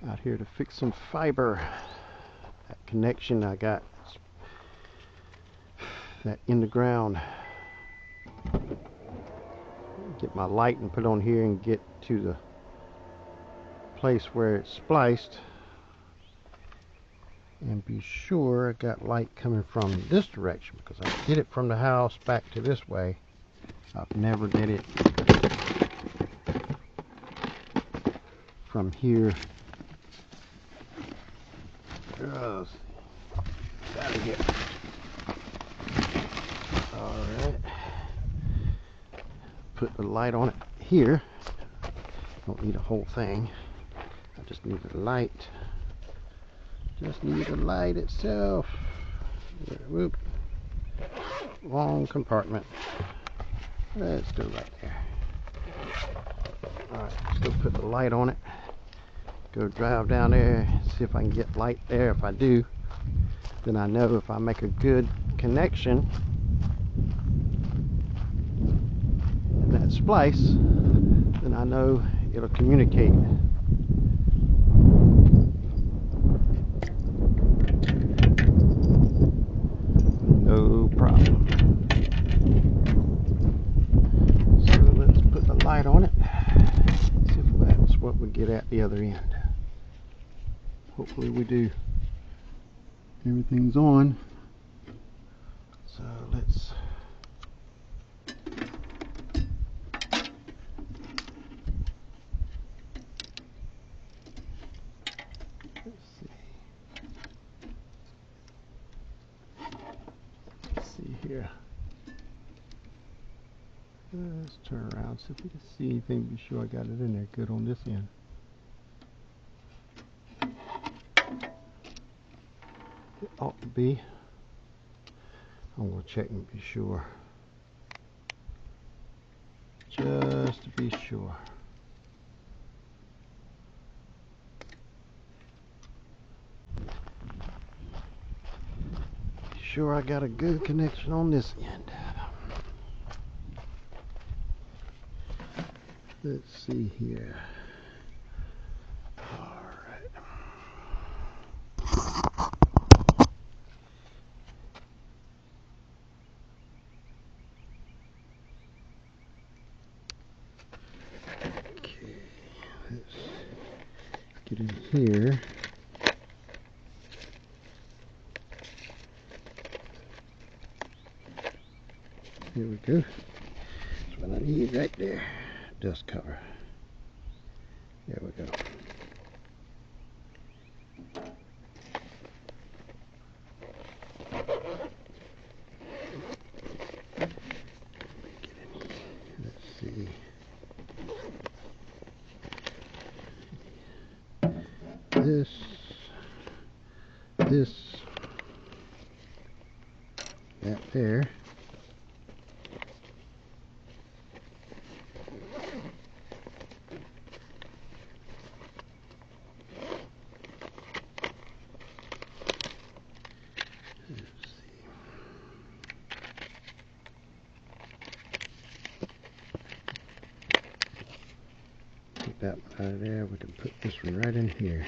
out here to fix some fiber. That connection I got, that in the ground. Get my light and put on here and get to the place where it's spliced, and be sure I got light coming from this direction, because I did it from the house back to this way. I've never did it from here. Gotta get. Alright. Put the light on it here. Don't need a whole thing. I just need the light. Just need the light itself. Whoop. Long compartment. Let's go right there. Alright, let's go put the light on it. Go drive down there, see if I can get light there. If I do, then I know if I make a good connection in that splice, then I know it'll communicate. No problem. So let's put the light on it. See if that's what we get at the other end. Hopefully we do. Everything's on. So let's see here. Let's turn around, see if we can see anything. Be sure I got it in there good on this end. It ought to be. I'm going to check and be sure. Just to be sure. Be sure I got a good connection on this end. Let's see here. Get in here. Here we go. That's what I need right there. Dust cover. There we go. Get in here. Let's see. This, that there. Take that one out of there. We can put this one right in here.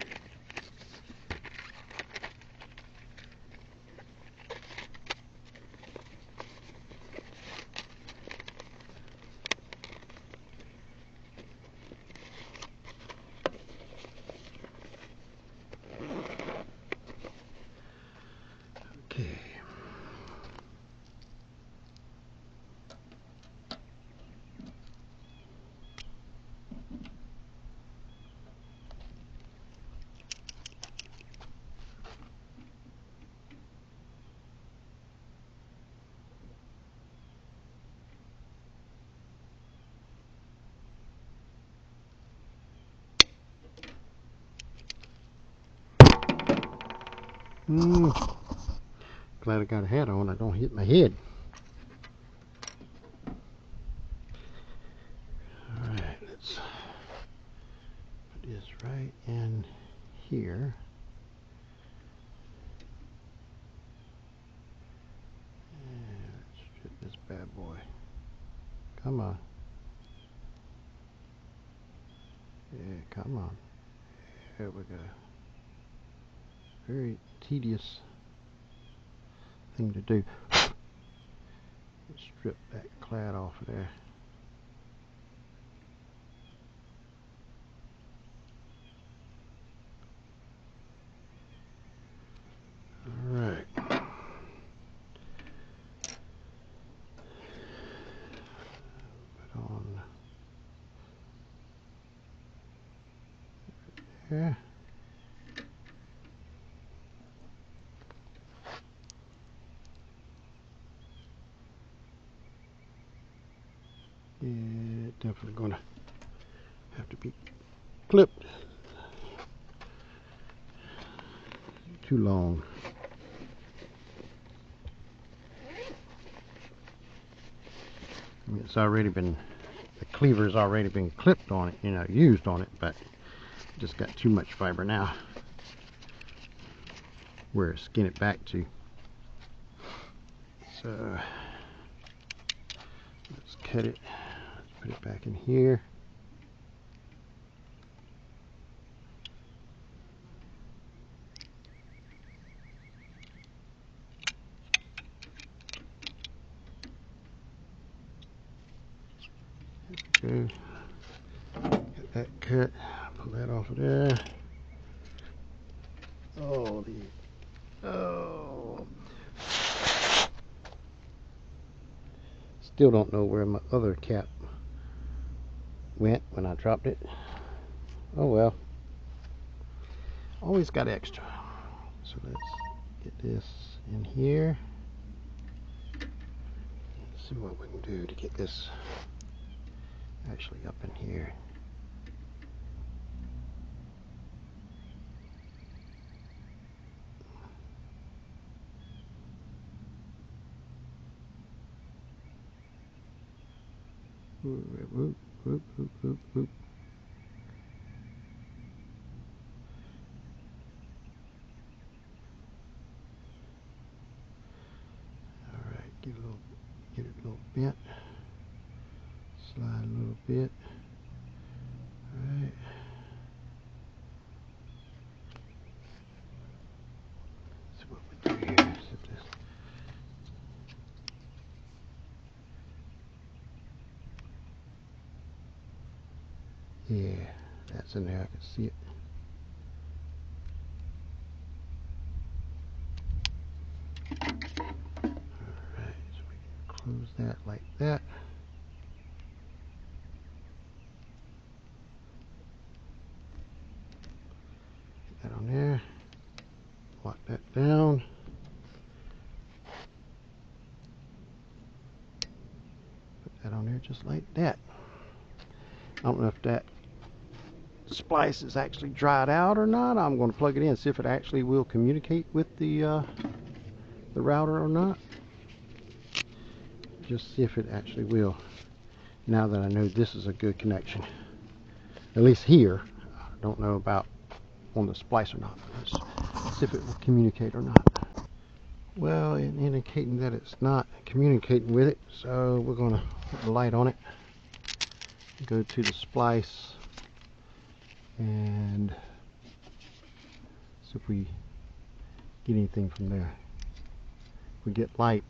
Okay. Glad I got a hat on. I don't hit my head. Alright, let's put this right in here. And let's strip this bad boy. Come on. Yeah, come on. There we go. Very tedious thing to do. Strip that clad off of there. Alright. Put on there. Yeah, definitely gonna have to be clipped. Too long. I mean, it's already been, the cleaver's already been clipped on it, you know, used on it, but just got too much fiber now. Where to skin it back to. So let's cut it. Let's put it back in here. There we go. Get that cut. Pull that off of there. Oh, oh. Still don't know where my other cap went when I dropped it. Oh well. Always got extra. So let's get this in here. Let's see what we can do to get this actually up in here. Whoop, whoop, whoop, whoop, whoop, whoop. Alright, get it a little bent. Slide a little bit. Alright. See what we do here. Set this. Yeah, that's in there. I can see it. Alright, so we can close that like that. Get that on there. Lock that down. Put that on there just like that. I don't know if that splice is actually dried out or not. I'm going to plug it in, see if it actually will communicate with the router or not. Just see if it actually will. Now that I know this is a good connection, at least here. I don't know about on the splice or not. Let's see if it will communicate or not. Well, it's indicating that it's not communicating with it, so we're going to put the light on it. Go to the splice and see if we get anything from there. If we get light,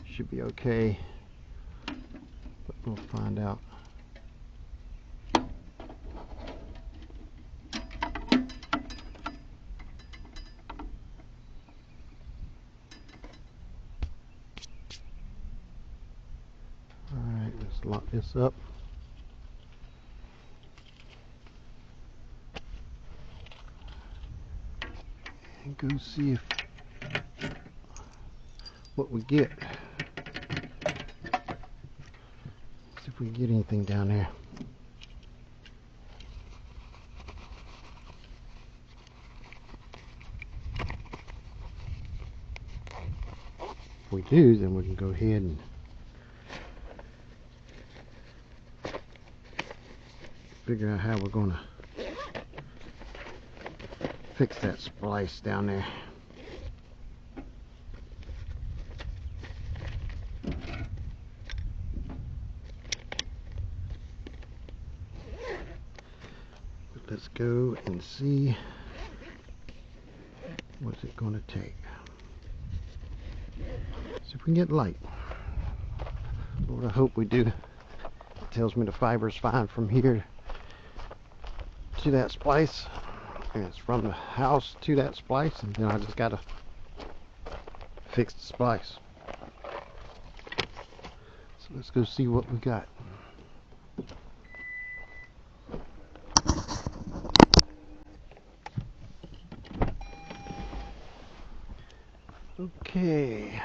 should be okay, but we'll find out. Alright, let's lock this up. And go see what we get. See if we can get anything down there. If we do, then we can go ahead and figure out how we're going to fix that splice down there. let's go and see what's it going to take. See if we can get light. Lord, I hope we do. It tells me the fiber's fine from here to that splice. And it's from the house to that splice, and then I just gotta fix the splice. So let's go see what we got. Okay,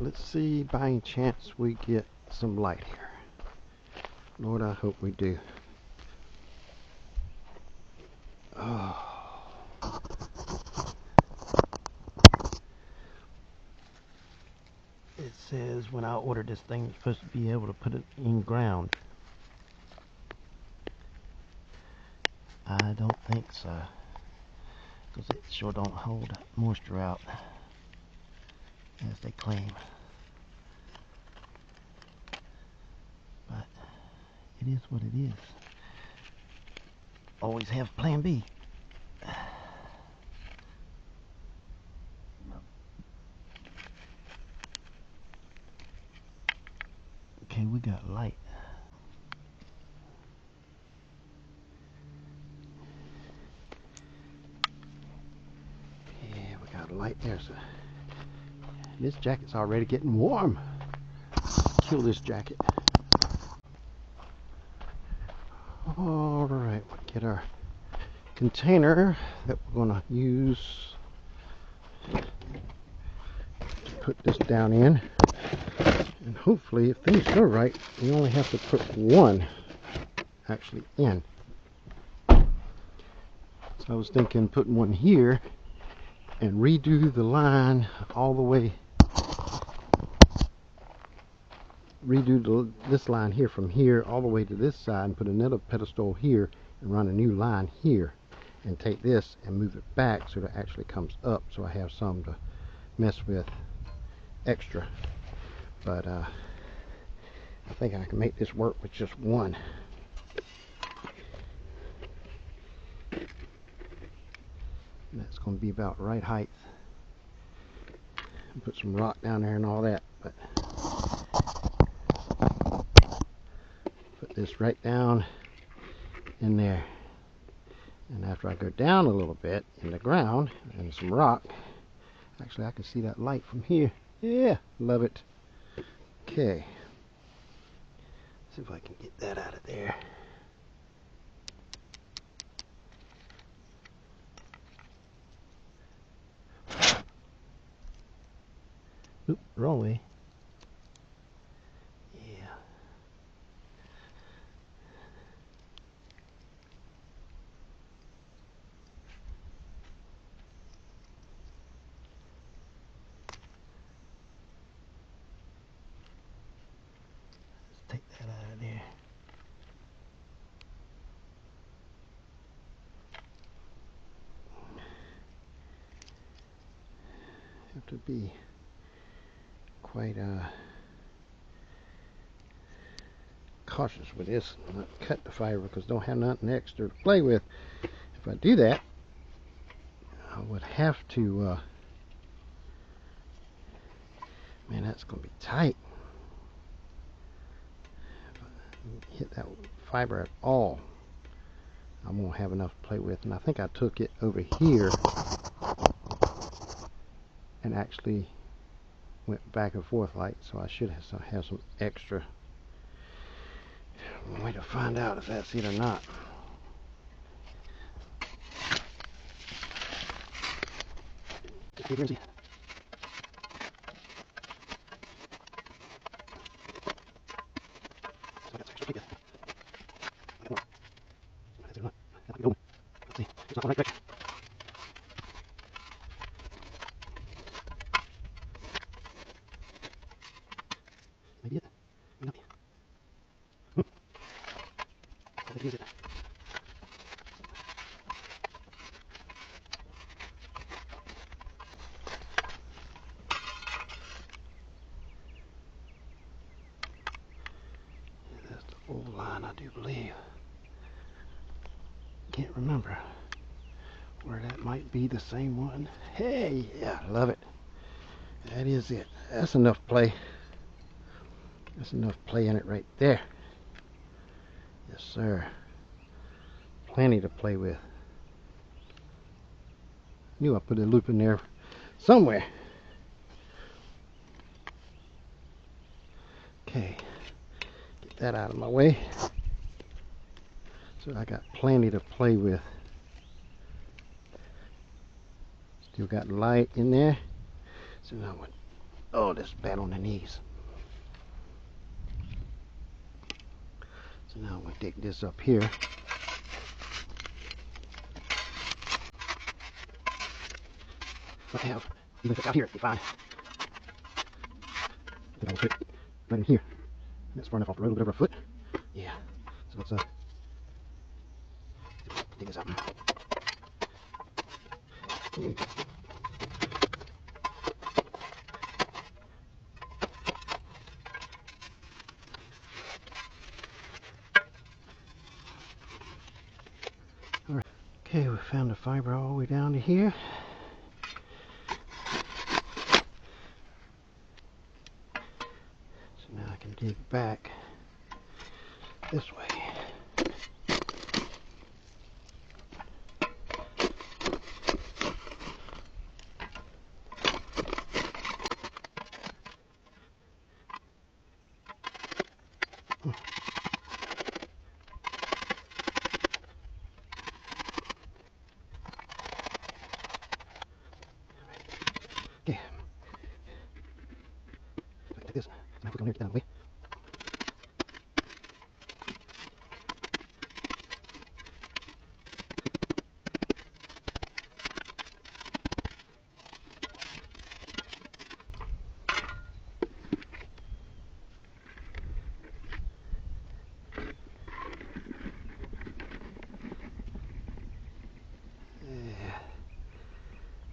let's see by any chance we get some light here. Lord, I hope we do. Oh. It says when I ordered this thing, it's supposed to be able to put it in ground. I don't think so, because it sure don't hold moisture out as they claim. But it is what it is. Always have plan B. Okay, we got light. Yeah, we got light there. So this jacket's already getting warm. Kill this jacket. Alright, we'll get our container that we're going to use to put this down in. And hopefully, if things go right, we only have to put one actually in. So I was thinking putting one here and redo the line all the way. Redo this line here from here all the way to this side and put another pedestal here and run a new line here and take this and move it back so that it actually comes up, so I have some to mess with extra. But I think I can make this work with just one. And that's going to be about right height. Put some rock down there and all that, but put this right down in there. And after I go down a little bit in the ground and some rock, actually I can see that light from here. Yeah, love it. Okay, see if I can get that out of there. Oop, wrong way. Yeah. Let's take that out of there. Have to be quite cautious with this, not cut the fiber because don't have nothing extra to play with. If I do that, I would have to man, that's gonna be tight. If I hit that fiber at all, I won't have enough to play with. And I think I took it over here and actually went back and forth like, so I should have some extra. Way to find out if that's it or not. Maybe it. Maybe not. Let's use it. That's the old line, I do believe. Can't remember where that might be the same one. Hey, yeah, I love it. That is it. That's enough play. That's enough play in it right there. Yes, sir. Plenty to play with. Knew I put a loop in there somewhere. Okay, get that out of my way. So I got plenty to play with. Still got light in there. So now what? Oh, that's bad on the knees. So now I'm going to take this up here. What I have, even if it's out here, it'd be fine. I think I'll fit right in here. That's far enough off the road, a little bit over a foot. Yeah. So let's dig this out. All right. Okay, we found the fiber all the way down to here. So now I can dig back this way. Okay. Like this. Now click on here, get that out of the way. Yeah.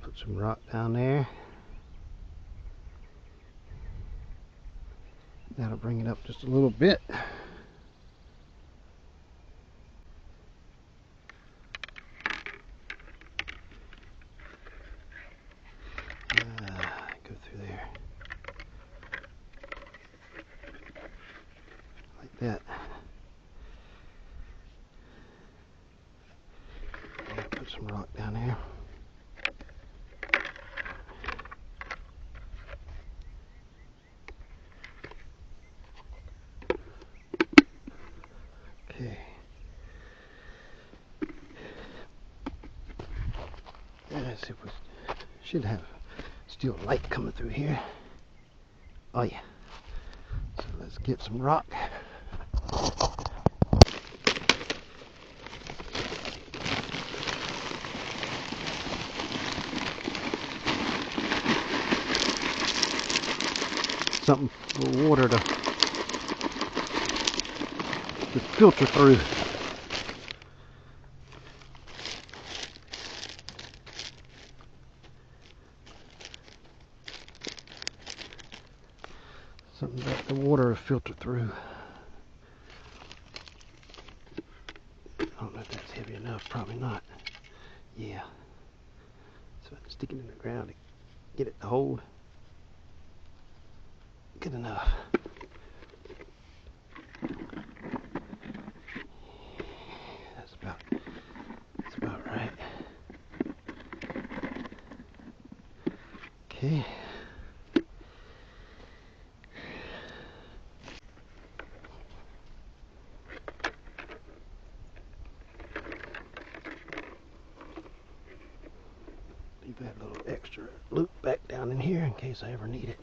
Put some rock down there. That'll bring it up just a little bit. Go through there. Like that. Yeah, put some rock down there. Okay. Let's see if we should have still light coming through here. Oh yeah. So let's get some rock. Something for water to filter through. Something that the water will filter through. I don't know if that's heavy enough, probably not. Yeah. So I can stick it in the ground to get it to hold. Good enough. That's about right. Okay. Leave that little extra loop back down in here in case I ever need it.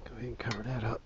Go ahead and cover that up.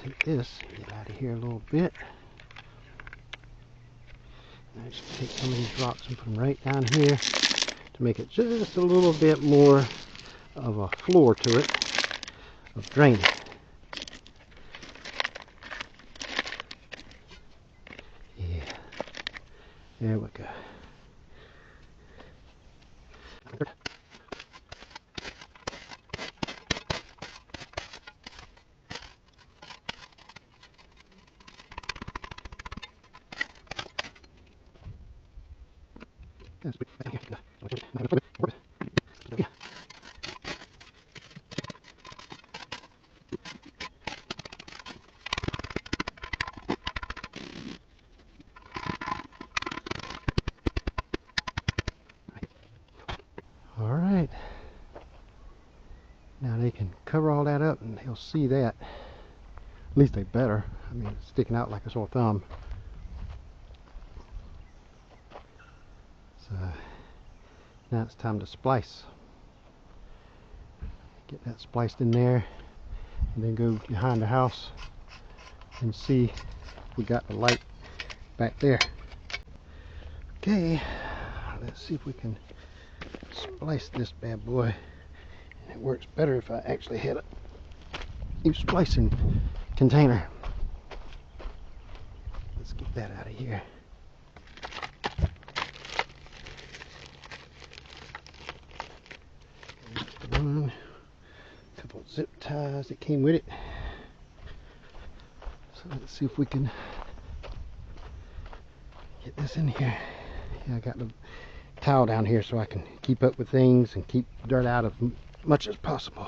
take this and get out of here a little bit. And I just take some of these rocks and put them right down here to make it just a little bit more of a floor to it of draining. Yeah, there we go. All right. Now they can cover all that up and they'll see that. At least they better. I mean, it's sticking out like a sore thumb. So now it's time to splice. Get that spliced in there and then go behind the house and see if we got the light back there. Okay, let's see if we can splice this bad boy. It works better if I actually had a new splicing container. Let's get that out of here. One, a couple of zip ties that came with it. So let's see if we can get this in here. Yeah, I got the towel down here so I can keep up with things and keep dirt out of much as possible.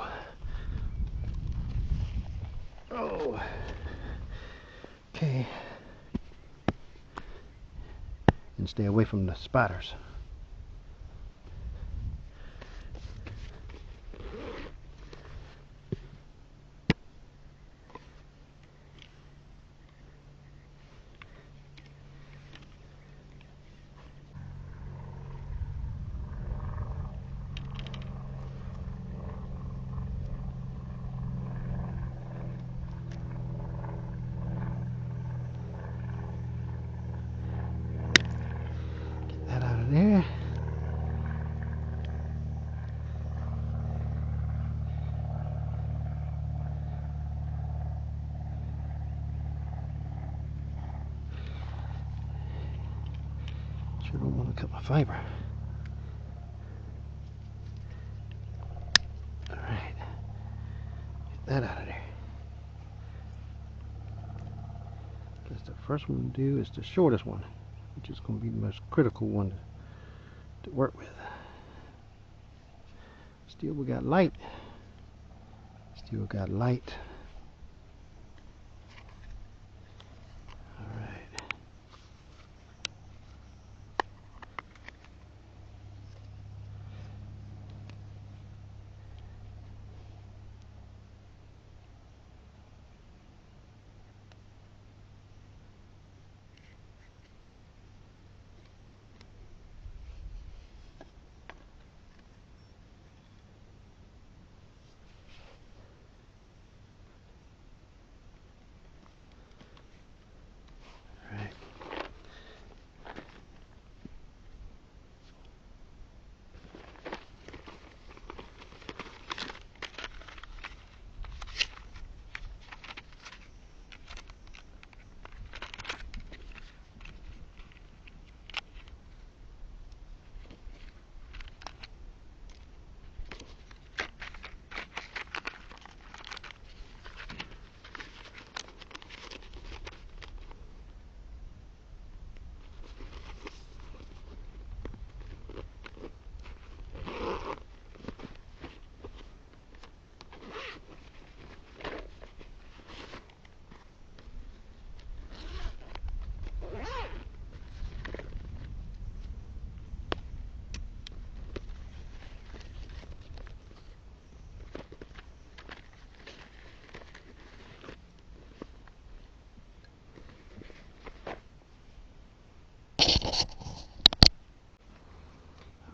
Oh, okay. And stay away from the spiders. Get that out of there. Sure don't want to cut my fiber. Alright. Get that out of there. Guess the first one to do is the shortest one, which is going to be the most critical one to work with. Still we got light. Still got light. Alright.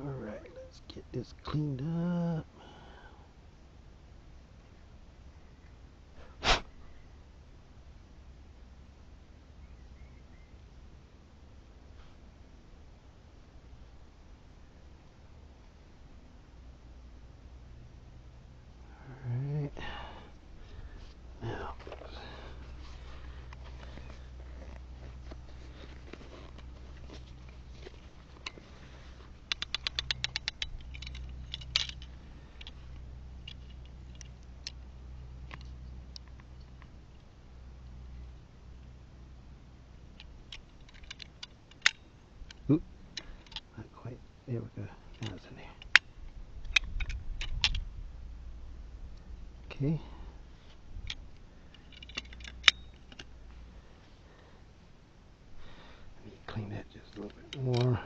Alright, let's get this cleaned up. There we go. Now it's in there. Okay. I need to clean that just a little bit more.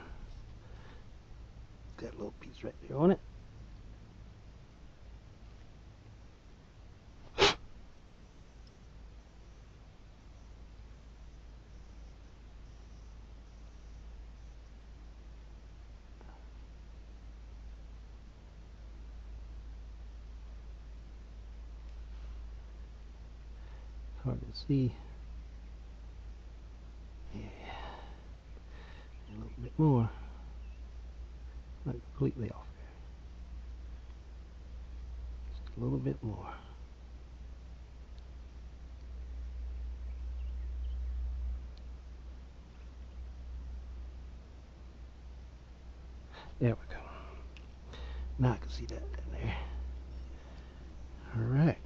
That little piece right there on it. Hard to see. Yeah. A little bit more. Not completely off there. Just a little bit more. There we go. Now I can see that in there. Alright.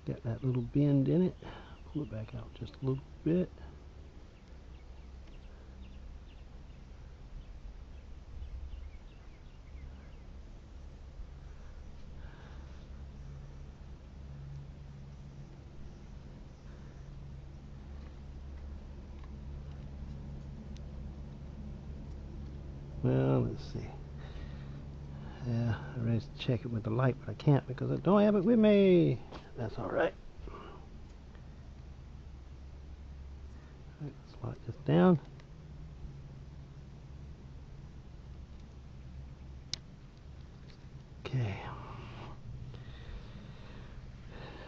Got that little bend in it. Pull it back out just a little bit. Well, let's see. Yeah, I ready to check it with the light, but I can't because I don't have it with me. That's alright. Slide this down. Okay.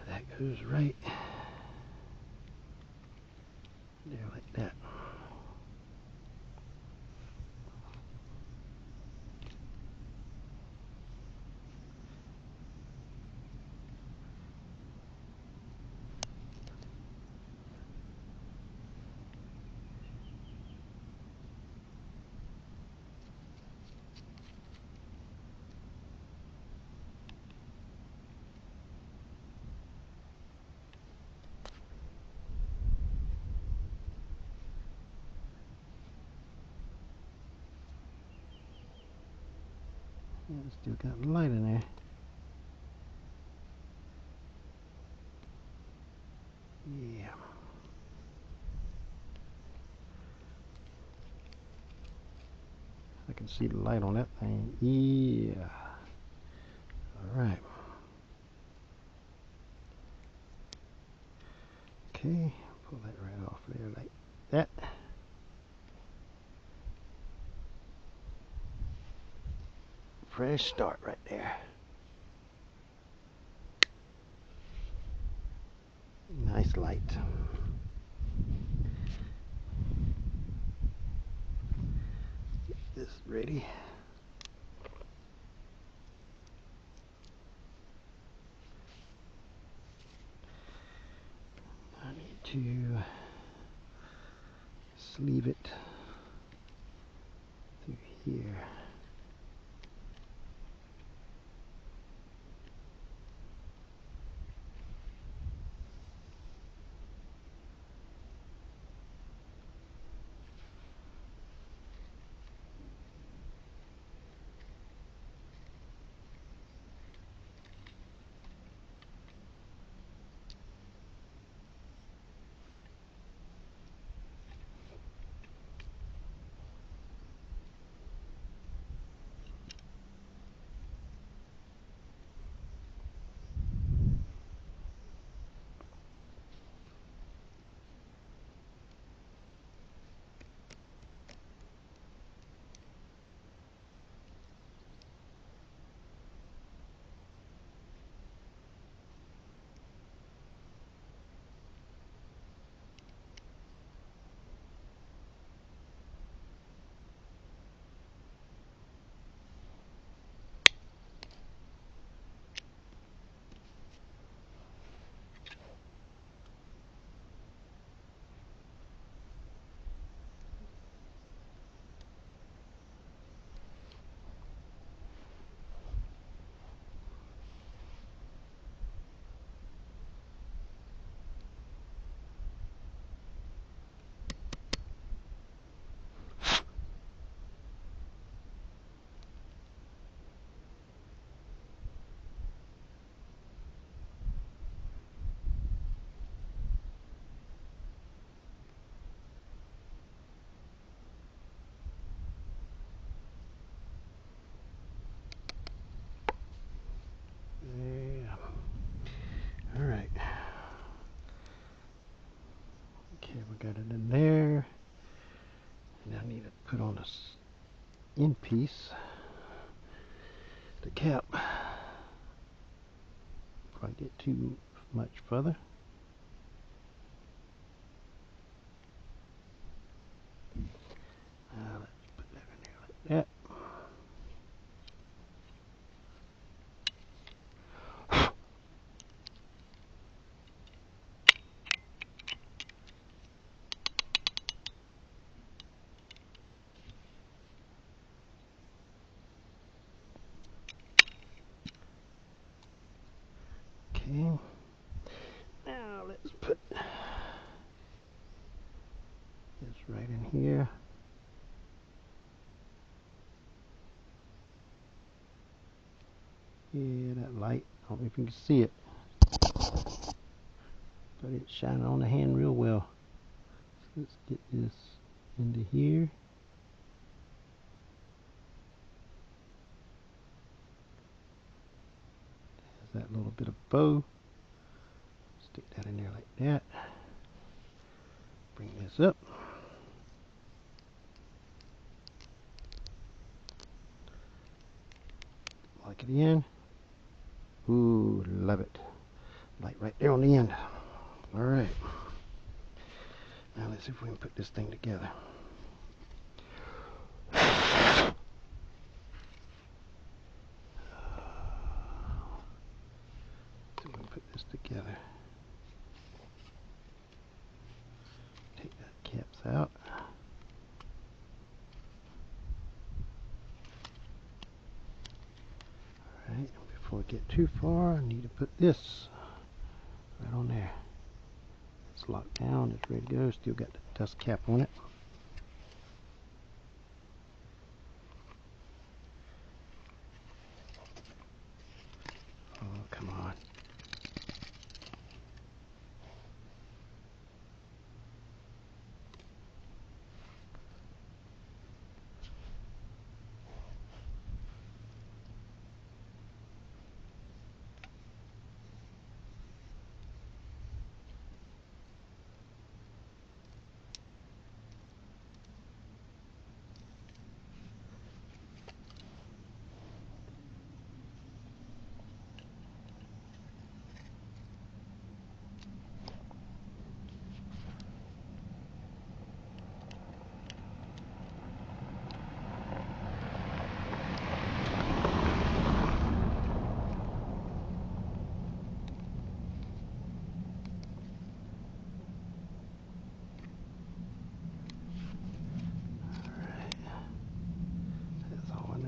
That goes right there like that. Yeah, still got the light in there. Yeah. I can see the light on that thing. Yeah. Alright. Okay. Pull that right off there like that. Fresh start right there. Nice light. Get this ready. I need to sleeve it through here. Okay, we got it in there. Now I need to put on this end piece, the cap, before I get too much further. Let's put that in there like that. Okay, now let's put this right in here. Yeah, that light, I don't know if you can see it, but it's shining on the hand real well. So let's get this into here. There's that little bit of bow. Stick that in there like that. Bring this up. Lock it in. Ooh, love it. Light right there on the end. Alright. Now let's see if we can put this thing together. So we can put this together. Take that caps out. Alright, before we get too far, I need to put this right on there. It's locked down, it's ready to go. Still got the dust cap on it. Oh, come on.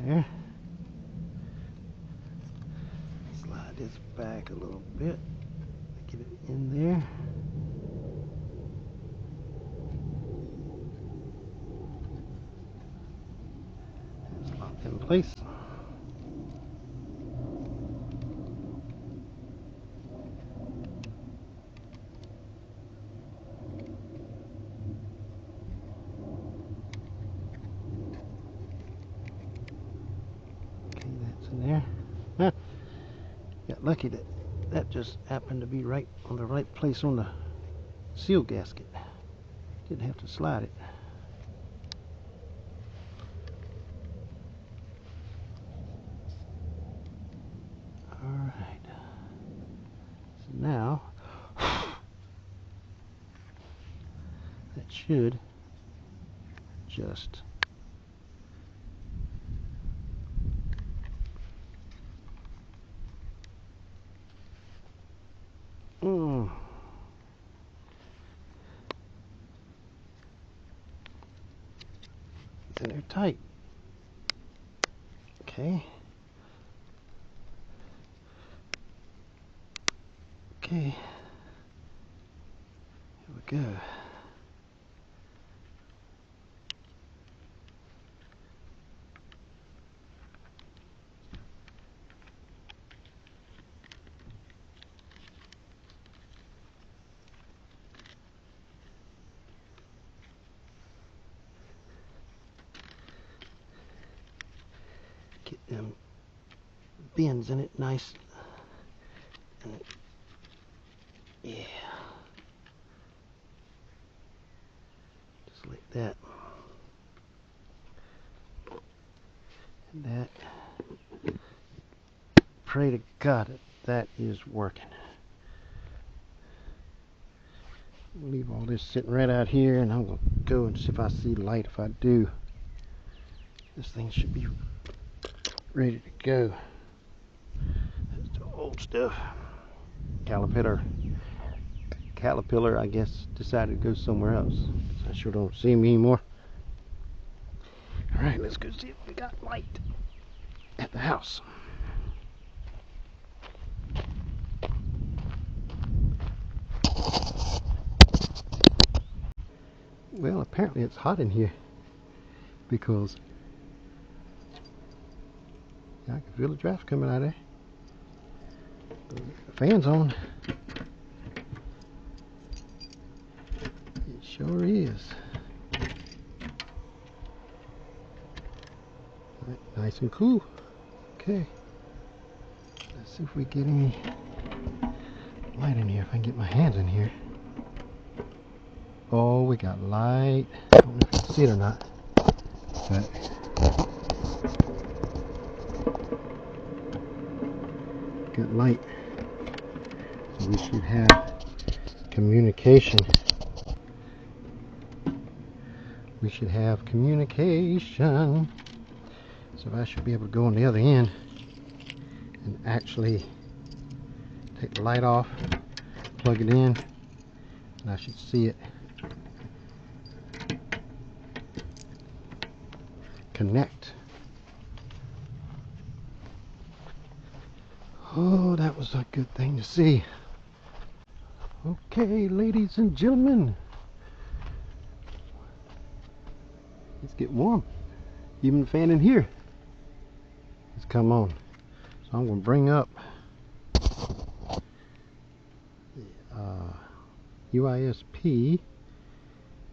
There. Slide this back a little bit. Get it in there. It's locked in place. Okay, that's in there. Huh. Got lucky that that just happened to be right on the right place on the seal gasket. Didn't have to slide it. Alright. So now that should just it's in there tight. Okay. Okay. Here we go. Get them bends in it nice. And yeah. Select that. And that. Pray to God that is working. We'll leave all this sitting right out here, and I'm going to go and see if I see light. If I do, this thing should be ready to go. That's the old stuff. Caterpillar, I guess, decided to go somewhere else. I sure don't see him anymore. Alright, let's go see if we got light at the house. Well, apparently it's hot in here because I can feel the draft coming out of there. The fan's on. It sure is. Nice and cool. Okay. Let's see if we get any light in here. If I can get my hands in here. Oh, we got light. I don't know if you can see it or not. But got light. So we should have communication. We should have communication. So I should be able to go on the other end and actually take the light off, plug it in, and I should see it connect. Oh, that was a good thing to see. Okay, ladies and gentlemen, it's getting warm. Even the fan in here has come on. So I'm going to bring up the WISP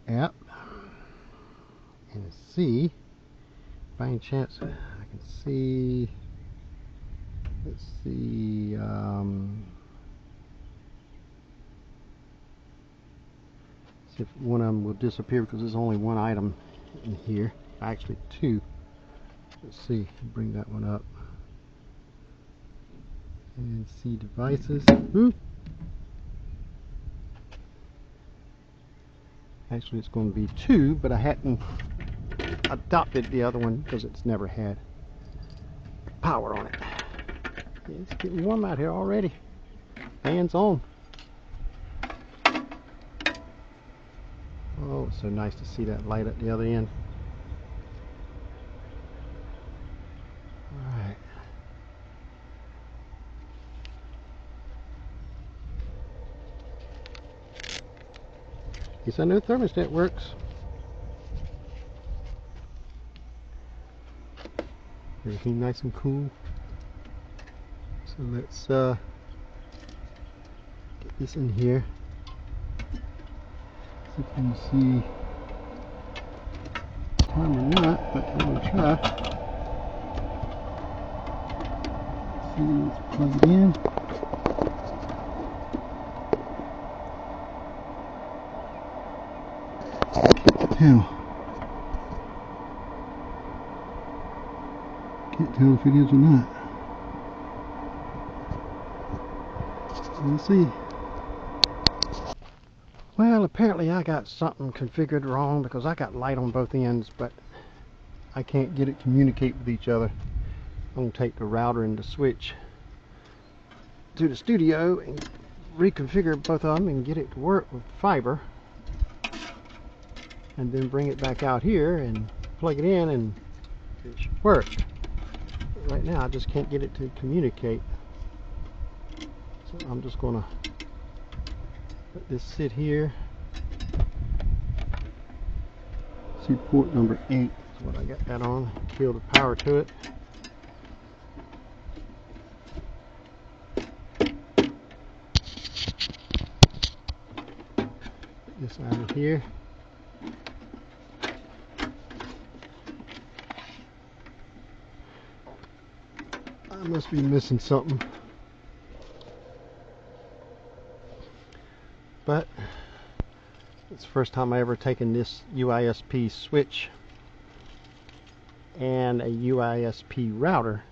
app and see by any chance I can see. Let's see. See if one of them will disappear because there's only one item in here. Actually, two. Let's see. Bring that one up and see devices. Ooh. Actually, it's going to be two, but I hadn't adopted the other one because it's never had power on it. Yeah, it's getting warm out here already. Fans on. Oh, it's so nice to see that light at the other end. Alright. Guess I know thermostat works. Everything nice and cool. So let's get this in here. See if you can see time or not, but I'm going to try. Let's see, let's plug it in. Now, can't tell if it is or not. We'll see. Well, apparently I got something configured wrong because I got light on both ends, but I can't get it to communicate with each other. I'm going to take the router and the switch to the studio and reconfigure both of them and get it to work with fiber, and then bring it back out here and plug it in and it should work. But right now I just can't get it to communicate. So I'm just going to let this sit here. See, port number 8 is what I got that on. Kill the power to it. Put this out of here. I must be missing something. But It's the first time I ever taken this UISP switch and a UISP router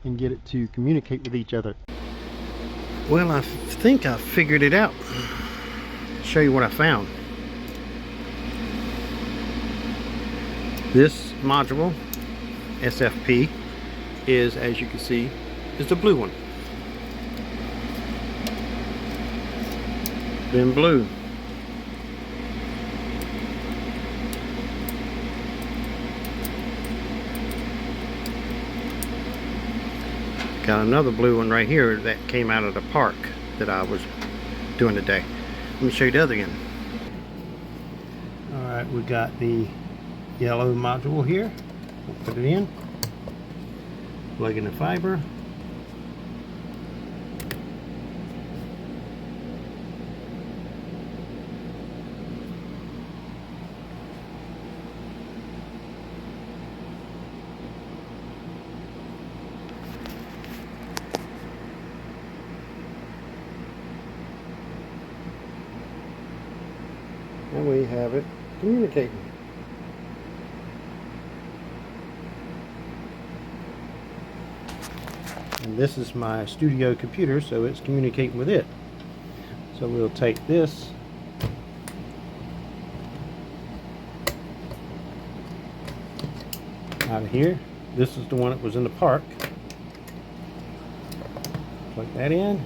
and get it to communicate with each other. Well, I think I figured it out. I'll show you what I found. This module, SFP, is, as you can see, is the blue one. Then blue. Got another blue one right here that came out of the park that I was doing today. Let me show you the other end. Alright, we got the yellow module here. We'll put it in. Plug in the fiber. And we have it communicating. And this is my studio computer, so it's communicating with it. So we'll take this out of here. This is the one that was in the park. Plug that in.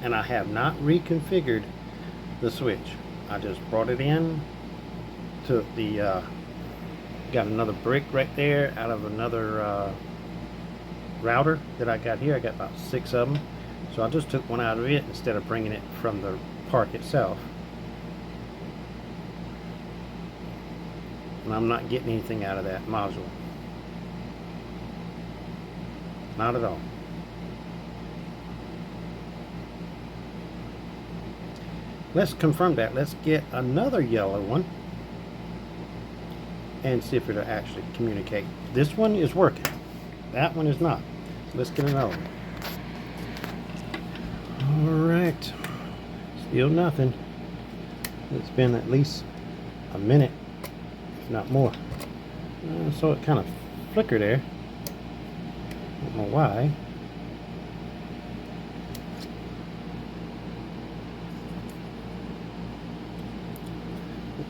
And I have not reconfigured the switch. I just brought it in, took the got another brick right there out of another router that I got here. I got about 6 of them, so I just took one out of it instead of bringing it from the park itself. And I'm not getting anything out of that module, not at all. Let's confirm that. Let's get another yellow one and see if it'll actually communicate. This one is working. That one is not. So let's get another one. Alright. Still nothing. It's been at least a minute, if not more. So it kind of flickered there. Don't know why.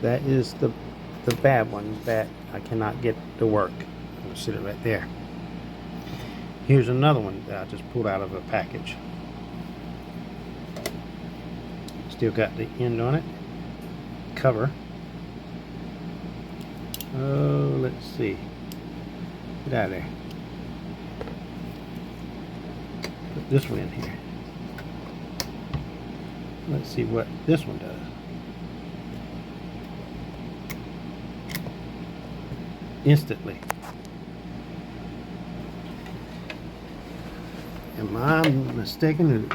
That is the bad one that I cannot get to work. I'll sit it right there. Here's another one that I just pulled out of a package. Still got the end on it. Cover. Oh, let's see. Get out of there. Put this one in here. Let's see what this one does. Instantly. Am I mistaken?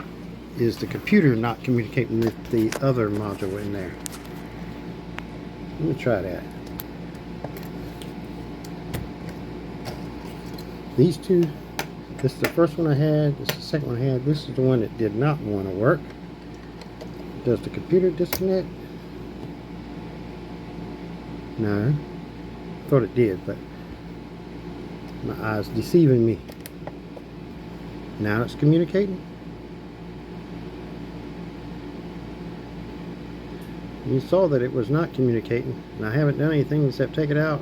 Is the computer not communicating with the other module in there? Let me try that. These two, this is the first one I had, this is the second one I had, this is the one that did not want to work. Does the computer disconnect? No. Thought it did, but my eyes deceiving me. Now it's communicating. You saw that it was not communicating, and I haven't done anything except take it out.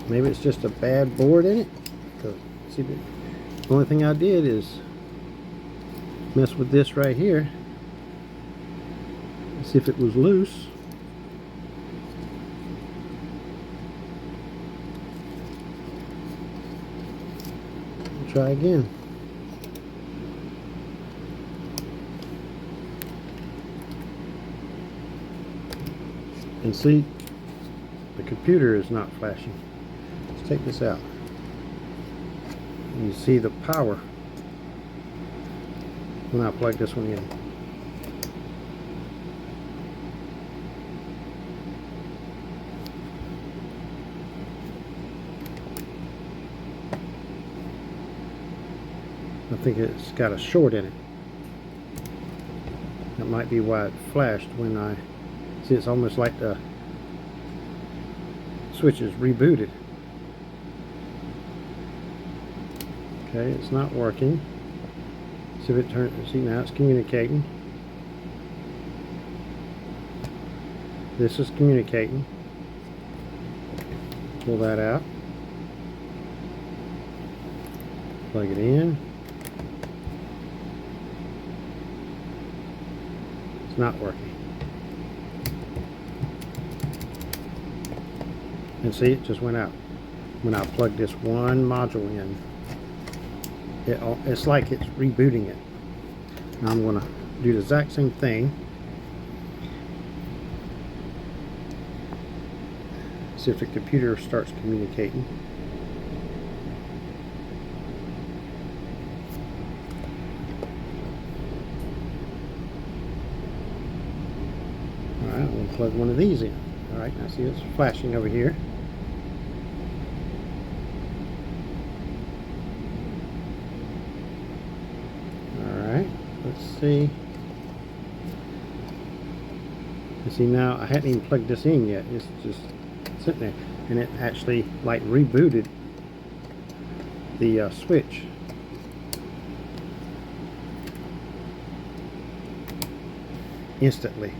Maybe it's just a bad board in it. See, the only thing I did is mess with this right here. See if it was loose. Try again. And see, the computer is not flashing. Let's take this out. And you see the power when I plug this one in. I think it's got a short in it. That might be why it flashed when I see. It's almost like the switch is rebooted. Okay, it's not working. See if it turns. See, now it's communicating. This is communicating. Pull that out. Plug it in. It's not working. And see, it just went out. When I plug this one module in, it's like it's rebooting it. Now I'm going to do the exact same thing. See if the computer starts communicating. Alright, I'm going to plug one of these in. Alright, now see it's flashing over here. Alright, let's see. You see now I hadn't even plugged this in yet. It's just sitting there, and it actually like rebooted the switch. Instantly.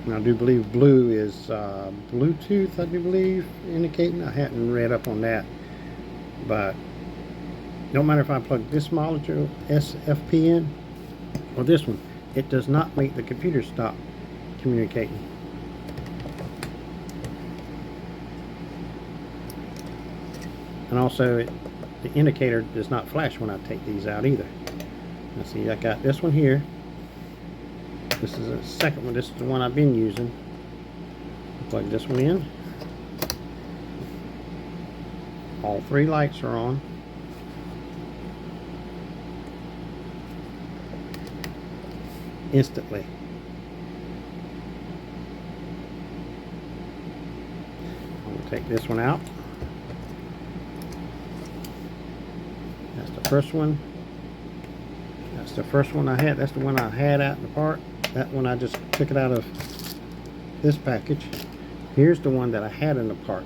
And I do believe blue is Bluetooth, I do believe, indicating. I hadn't read up on that. But no matter if I plug this module SFP in or this one, it does not make the computer stop communicating. And also the indicator does not flash when I take these out either. Now see, I got this one here. This is the second one. This is the one I've been using. Plug this one in. All three lights are on. Instantly. I'm going to take this one out. That's the first one. That's the first one I had. That's the one I had out in the park. That one I just took it out of this package. Here's the one that I had in the park.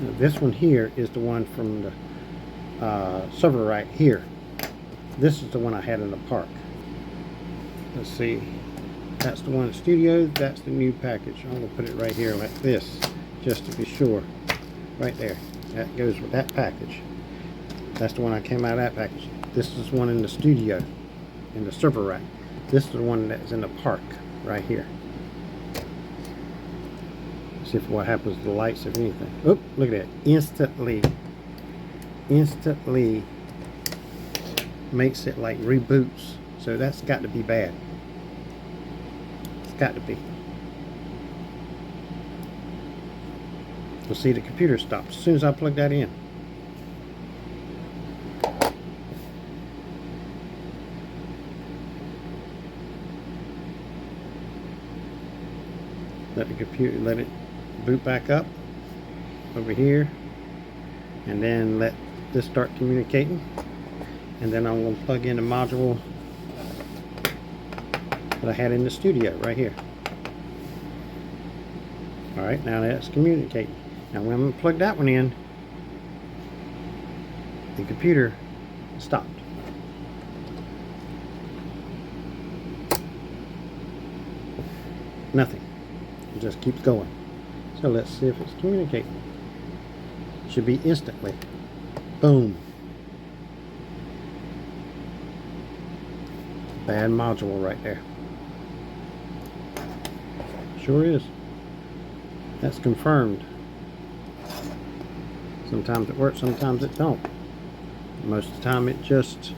Now, this one here is the one from the server right here. This is the one I had in the park. Let's see. That's the one in the studio. That's the new package. I'm going to put it right here like this, just to be sure. Right there. That goes with that package. That's the one I came out of that package. This is one in the studio, in the server rack. This is the one that's in the park, right here. See if what happens to the lights, if anything. Oh, look at that. Instantly makes it like reboots. So that's got to be bad. It's got to be. You'll see the computer stops as soon as I plug that in. Let the computer, let it boot back up over here, and then let this start communicating, and then I'm going to plug in the module that I had in the studio right here. Alright, now that's communicating. Now when I'm going to plug that one in, the computer stopped. Nothing. It just keeps going. So let's see if it's communicating. Should be instantly. Boom. Bad module right there. Sure is. That's confirmed. Sometimes it works, sometimes it don't. Most of the time it just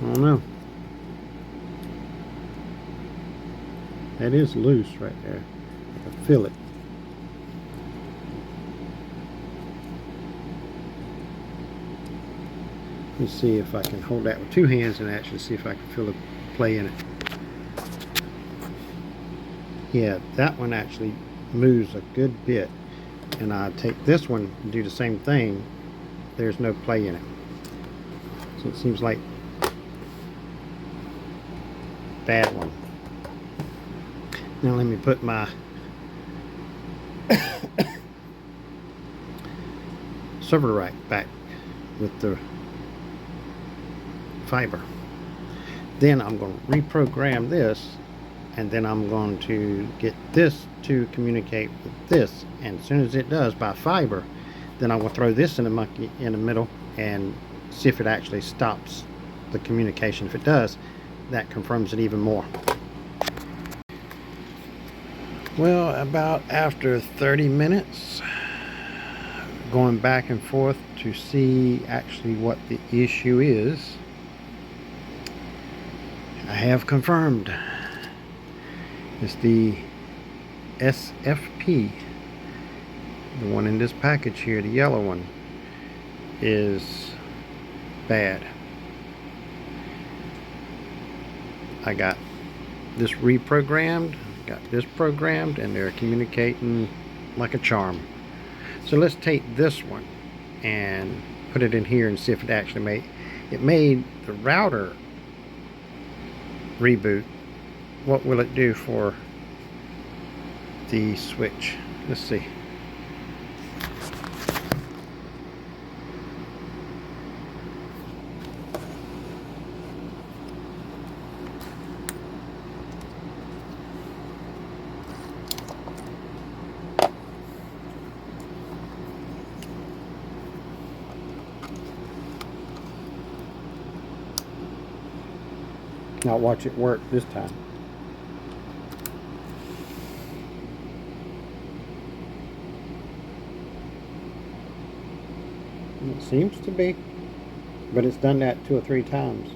I don't know. That is loose right there. I can feel it. Let me see if I can hold that with two hands and actually see if I can feel the play in it. Yeah, that one actually moves a good bit. And I take this one and do the same thing. There's no play in it. So it seems like that one. Now let me put my server rack back with the fiber. Then I'm going to reprogram this, and then I'm going to get this to communicate with this, and as soon as it does by fiber, then I'm going to throw this in the monkey in the middle and see if it actually stops the communication. If it does, that confirms it even more. Well, about after 30 minutes going back and forth to see actually what the issue is, I have confirmed it's the SFP. The one in this package here, the yellow one, is bad. I got this reprogrammed, got this programmed, and they're communicating like a charm. So let's take this one and put it in here and see if it actually made the router reboot. What will it do for the switch? Let's see. Now watch it work this time. It seems to be, but it's done that 2 or 3 times.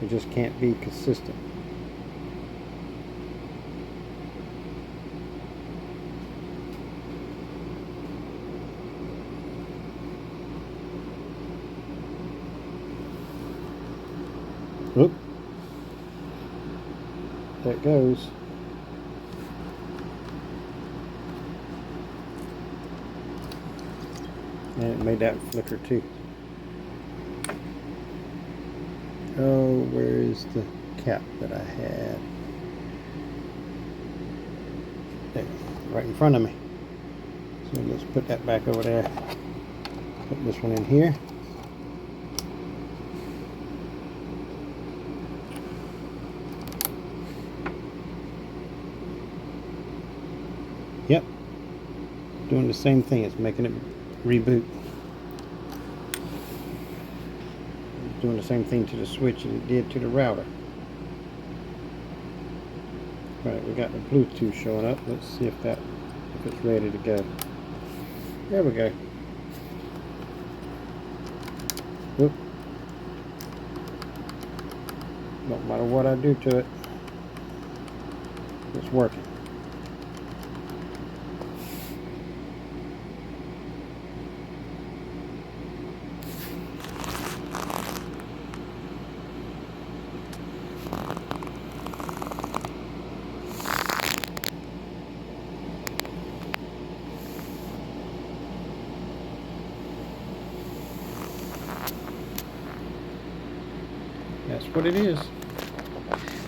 It just can't be consistent. Oop. There it goes. And it made that flicker too. Oh, where is the cap that I had? There, right in front of me. So let's put that back over there. Put this one in here. Yep, doing the same thing. It's making it reboot. It's doing the same thing to the switch as it did to the router. Alright, we got the Bluetooth showing up. Let's see if it's ready to go. There we go. Whoop. No matter what I do to it, it's working. That's what it is.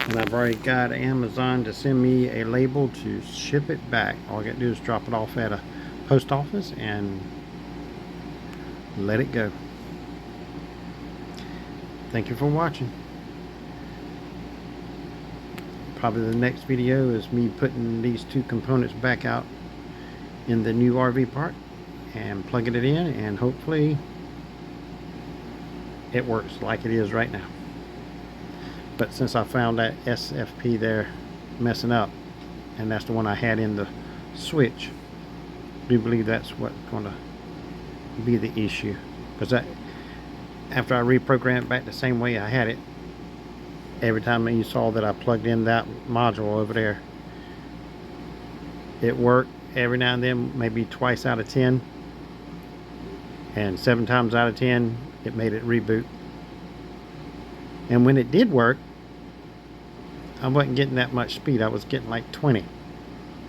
And I've already got Amazon to send me a label to ship it back. All I got to do is drop it off at a post office and let it go. Thank you for watching. Probably the next video is me putting these 2 components back out in the new RV park and plugging it in, and hopefully it works like it is right now. But since I found that SFP there messing up, and that's the one I had in the switch, I do believe that's what's going to be the issue. Because after I reprogrammed it back the same way I had it, every time you saw that I plugged in that module over there, it worked every now and then, maybe twice out of 10, and 7 times out of 10 it made it reboot And when it did work, I wasn't getting that much speed. I was getting like 20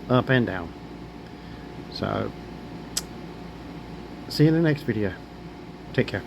up and down. So see you in the next video. Take care.